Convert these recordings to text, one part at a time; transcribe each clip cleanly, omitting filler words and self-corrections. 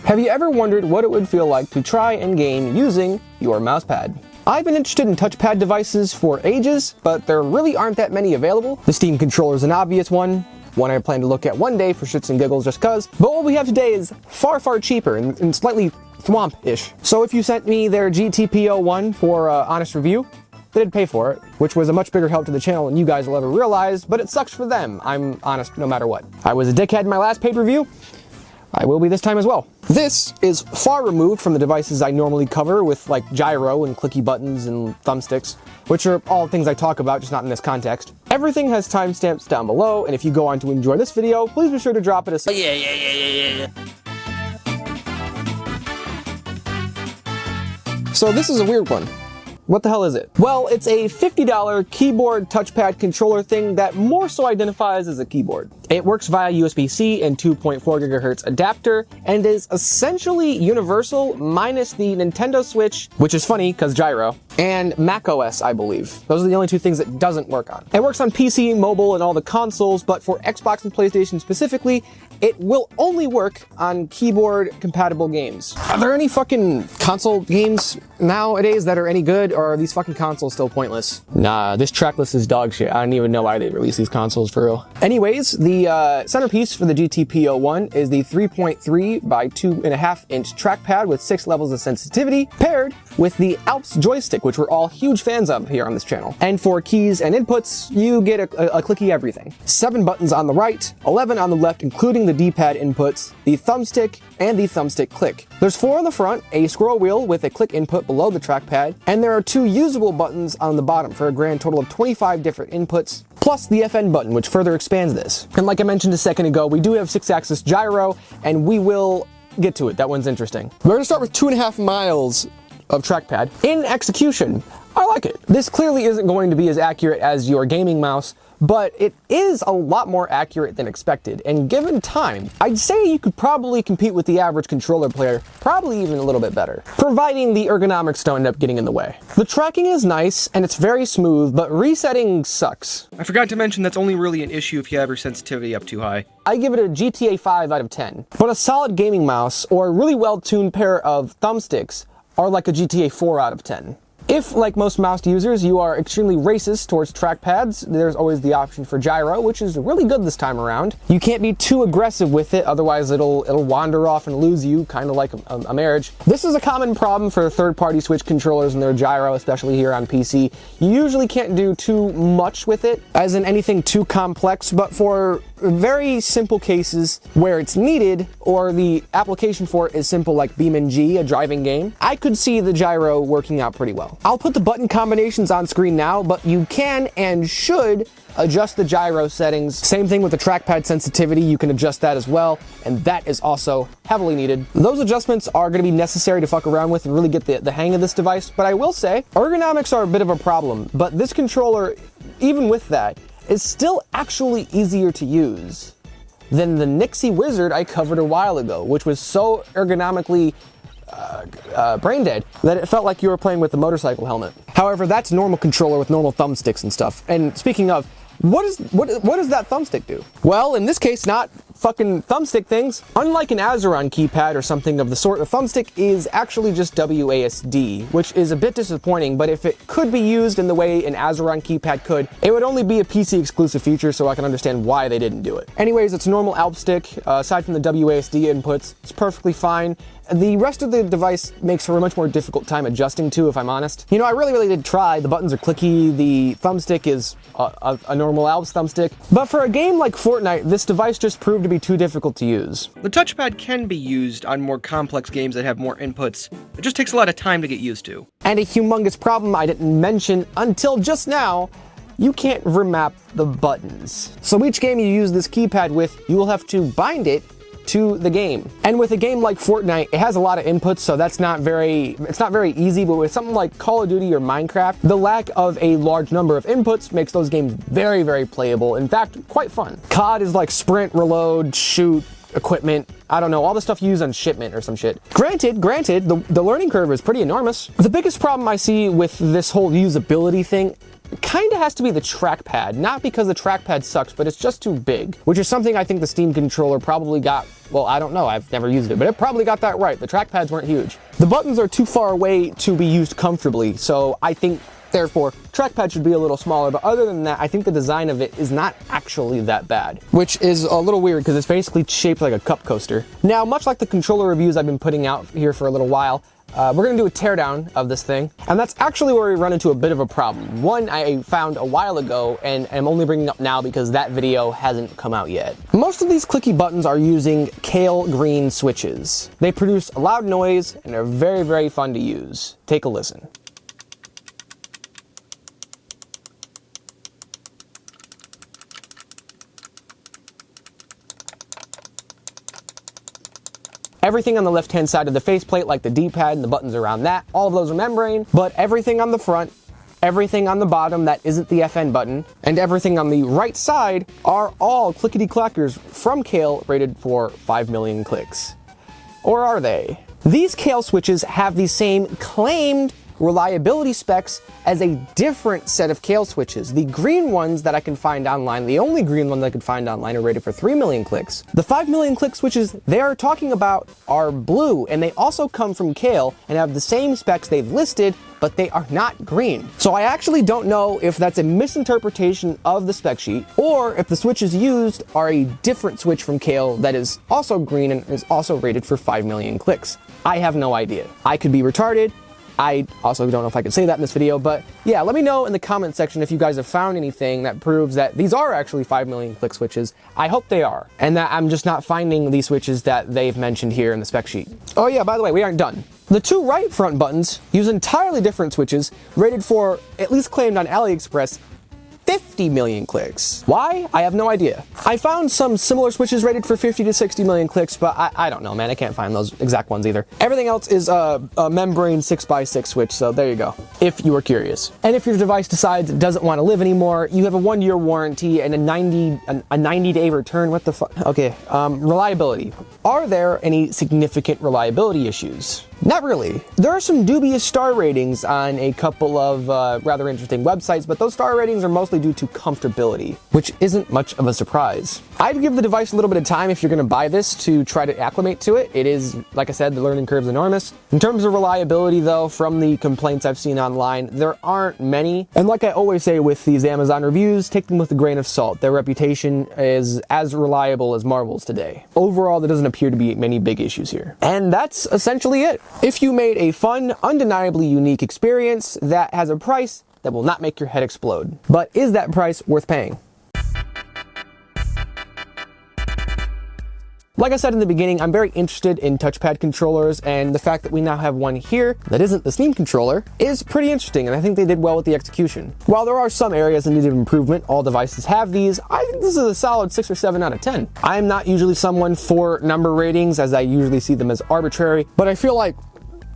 Have you ever wondered what it would feel like to try and game using your mousepad? I've been interested in touchpad devices for ages, but there really aren't that many available. The Steam controller is an obvious one I plan to look at one day for shits and giggles just cuz. But what we have today is far, far cheaper and slightly thwomp-ish. So if you sent me their GTP01 for honest review, they did pay for it, which was a much bigger help to the channel than you guys will ever realize, but it sucks for them. I'm honest no matter what. I was a dickhead in my last paid review. I will be this time as well. This is far removed from the devices I normally cover with like gyro and clicky buttons and thumbsticks, which are all things I talk about, just not in this context. Everything has timestamps down below, and if you go on to enjoy this video, please be sure to drop it a yeah. So this is a weird one. What the hell is it? Well, it's a $50 keyboard touchpad controller thing that more so identifies as a keyboard. It works via USB-C and 2.4 GHz adapter and is essentially universal minus the Nintendo Switch, which is funny because gyro, and macOS, I believe. Those are the only two things it doesn't work on. It works on PC, mobile, and all the consoles, but for Xbox and PlayStation specifically, it will only work on keyboard compatible games. Are there any fucking console games nowadays that are any good, or are these fucking consoles still pointless? Nah, this track list is dog shit. I don't even know why they release these consoles for real. Anyways, the centerpiece for the GTP01 is the 3.3 by 2.5 inch trackpad with 6 levels of sensitivity, paired with the ALPs joystick, which we're all huge fans of here on this channel. And for keys and inputs, you get a clicky everything. 7 buttons on the right, 11 on the left, including the D-pad inputs, the thumbstick, and the thumbstick click. There's 4 on the front, a scroll wheel with a click input below the trackpad, and there are 2 usable buttons on the bottom for a grand total of 25 different inputs, plus the FN button, which further expands this. And like I mentioned a second ago, we do have 6-axis gyro, and we will get to it. That one's interesting. We're gonna start with 2.5 miles of trackpad. In execution, I like it. This clearly isn't going to be as accurate as your gaming mouse, but it is a lot more accurate than expected, and given time, I'd say you could probably compete with the average controller player, probably even a little bit better, providing the ergonomics don't end up getting in the way. The tracking is nice, and it's very smooth, but resetting sucks. I forgot to mention that's only really an issue if you have your sensitivity up too high. I give it a GTA 5 out of 10, but a solid gaming mouse or a really well-tuned pair of thumbsticks are like a GTA 4 out of 10. If, like most mouse users, you are extremely racist towards trackpads, there's always the option for gyro, which is really good this time around. You can't be too aggressive with it, otherwise it'll wander off and lose you, kind of like a marriage. This is a common problem for third-party Switch controllers and their gyro, especially here on PC. You usually can't do too much with it, as in anything too complex, but for very simple cases where it's needed, or the application for it is simple like BeamNG, a driving game, I could see the gyro working out pretty well. I'll put the button combinations on screen now, but you can and should adjust the gyro settings. Same thing with the trackpad sensitivity, you can adjust that as well, and that is also heavily needed. Those adjustments are going to be necessary to fuck around with and really get the hang of this device, but I will say, ergonomics are a bit of a problem, but this controller, even with that, is still actually easier to use than the Nixie Wizard I covered a while ago, which was so ergonomically brain dead that it felt like you were playing with a motorcycle helmet. However, that's a normal controller with normal thumbsticks and stuff. And speaking of, what does that thumbstick do? Well, in this case, not fucking thumbstick things. Unlike an Azeron keypad or something of the sort, the thumbstick is actually just WASD, which is a bit disappointing, but if it could be used in the way an Azeron keypad could, it would only be a PC exclusive feature, so I can understand why they didn't do it. Anyways, it's a normal ALP stick. Aside from the WASD inputs, it's perfectly fine. The rest of the device makes for a much more difficult time adjusting to, if I'm honest. You know, I really did try. The buttons are clicky, the thumbstick is a normal ALPs thumbstick, but for a game like Fortnite, this device just proved to be too difficult to use. The touchpad can be used on more complex games that have more inputs. It just takes a lot of time to get used to. And a humongous problem I didn't mention until just now, you can't remap the buttons. So each game you use this keypad with, you will have to bind it to the game. And with a game like Fortnite, it has a lot of inputs, so it's not very easy, but with something like Call of Duty or Minecraft, the lack of a large number of inputs makes those games very, very playable. In fact, quite fun. COD is like sprint, reload, shoot, equipment, I don't know, all the stuff you use on shipment or some shit. Granted, the learning curve is pretty enormous. The biggest problem I see with this whole usability thing kind of has to be the trackpad. Not because the trackpad sucks, but it's just too big, which is something I think the Steam controller probably got. Well, I don't know, I've never used it, but it probably got that right. The trackpads weren't huge. The buttons are too far away to be used comfortably, so I think, therefore, trackpad should be a little smaller, but other than that, I think the design of it is not actually that bad, which is a little weird because it's basically shaped like a cup coaster. Now, much like the controller reviews I've been putting out here for a little while, we're gonna do a teardown of this thing, and that's actually where we run into a bit of a problem. One I found a while ago, and I'm only bringing up now because that video hasn't come out yet. Most of these clicky buttons are using Kailh green switches. They produce a loud noise and are very, very fun to use. Take a listen. Everything on the left-hand side of the faceplate, like the D-pad and the buttons around that, all of those are membrane, but everything on the front, everything on the bottom that isn't the FN button, and everything on the right side are all clickety-clackers from Kailh rated for 5 million clicks. Or are they? These Kailh switches have the same claimed reliability specs as a different set of Kailh switches. The green ones that I can find online, the only green one that I could find online, are rated for 3 million clicks. The 5 million click switches they are talking about are blue, and they also come from Kailh and have the same specs they've listed, but they are not green. So I actually don't know if that's a misinterpretation of the spec sheet, or if the switches used are a different switch from Kailh that is also green and is also rated for 5 million clicks. I have no idea. I could be retarded. I also don't know if I could say that in this video, but yeah, let me know in the comment section if you guys have found anything that proves that these are actually 5 million click switches. I hope they are, and that I'm just not finding these switches that they've mentioned here in the spec sheet. Oh yeah, by the way, we aren't done. The two right front buttons use entirely different switches, rated for, at least claimed on AliExpress, 50 million clicks. Why? I have no idea. I found some similar switches rated for 50 to 60 million clicks, but I don't know, man. I can't find those exact ones either. Everything else is a membrane 6x6 switch, so there you go, if you were curious. And if your device decides it doesn't want to live anymore, you have a 1-year warranty and a 90-day return. What the fuck? Okay, reliability. Are there any significant reliability issues? Not really. There are some dubious star ratings on a couple of rather interesting websites, but those star ratings are mostly due to comfortability, which isn't much of a surprise. I'd give the device a little bit of time if you're gonna buy this to try to acclimate to it. It is, like I said, the learning curve's enormous. In terms of reliability though, from the complaints I've seen online, there aren't many. And like I always say with these Amazon reviews, take them with a grain of salt. Their reputation is as reliable as marbles today. Overall, there doesn't appear to be many big issues here. And that's essentially it. If you made a fun, undeniably unique experience that has a price that will not make your head explode. But is that price worth paying? Like I said in the beginning, I'm very interested in touchpad controllers, and the fact that we now have one here that isn't the Steam controller is pretty interesting, and I think they did well with the execution. While there are some areas that need improvement, all devices have these, I think this is a solid 6 or 7 out of 10. I'm not usually someone for number ratings, as I usually see them as arbitrary, but I feel like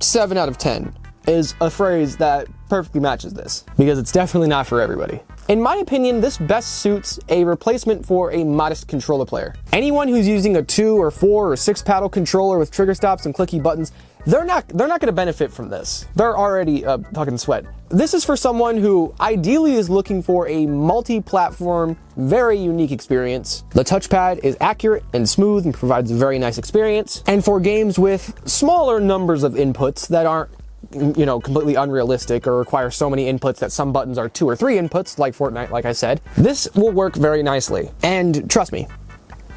7 out of 10 is a phrase that perfectly matches this, because it's definitely not for everybody. In my opinion, this best suits a replacement for a modest controller player. Anyone who's using a 2 or 4 or 6 paddle controller with trigger stops and clicky buttons, they're not gonna benefit from this. They're already fucking sweat. This is for someone who ideally is looking for a multi-platform, very unique experience. The touchpad is accurate and smooth and provides a very nice experience. And for games with smaller numbers of inputs that aren't, you know, completely unrealistic or require so many inputs that some buttons are 2 or 3 inputs, like Fortnite, like I said, this will work very nicely. And trust me,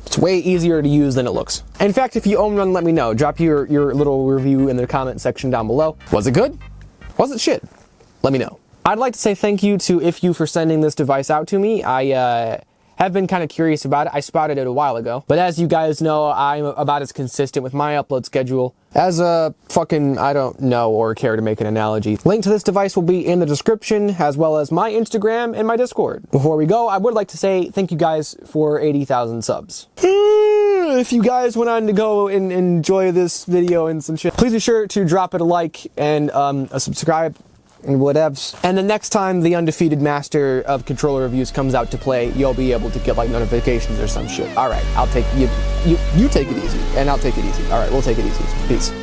it's way easier to use than it looks. In fact, if you own one, let me know. Drop your little review in the comment section down below. Was it good? Was it shit? Let me know. I'd like to say thank you to IFYOO for sending this device out to me. I have been kind of curious about it. I spotted it a while ago. But as you guys know, I'm about as consistent with my upload schedule as a fucking, I don't know or care to make an analogy. Link to this device will be in the description, as well as my Instagram and my Discord. Before we go, I would like to say thank you guys for 80,000 subs. If you guys went on to go and enjoy this video and some shit, please be sure to drop it a like and a subscribe and whatevs. And the next time the undefeated master of controller reviews comes out to play, you'll be able to get like notifications or some shit. All right, I'll take you take it easy, and I'll take it easy. All right, we'll take it easy. Peace.